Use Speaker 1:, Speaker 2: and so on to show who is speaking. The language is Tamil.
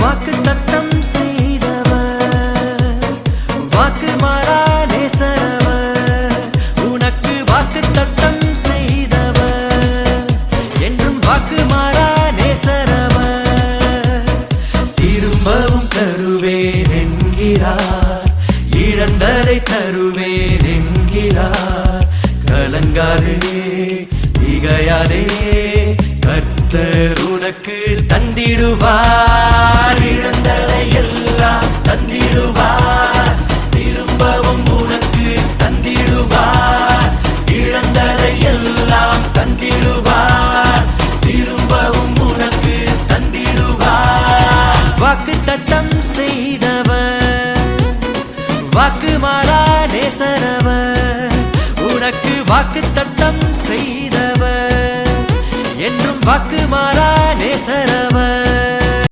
Speaker 1: வாக்கு தத்தம் செய்தவர், வாக்கு மாறா நேசரவர். உனக்கு வாக்கு தத்தம் செய்தவர், என்றும் வாக்கு மாறா நேசரவர். திரும்பவும் தருவேன் என்கிறார், இழந்ததை தருவேன் என்கிறார். கலங்காதே திகையாதே, கர்த்தர் உனக்கு தந்திடுவார். இழந்ததை எல்லாம் தந்திடுவார், திரும்பவும் உனக்கு தந்திடுவார். இழந்ததை எல்லாம் தந்திடுவார், திரும்பவும் உனக்கு தந்திடுவார். வாக்கு தத்தம் செய்தவர், வாக்கு மாறா நேசரவர். உனக்கு வாக்கு தத்தம் செய்தவர், என்றும் வாக்கு மாறா நேசரவர்.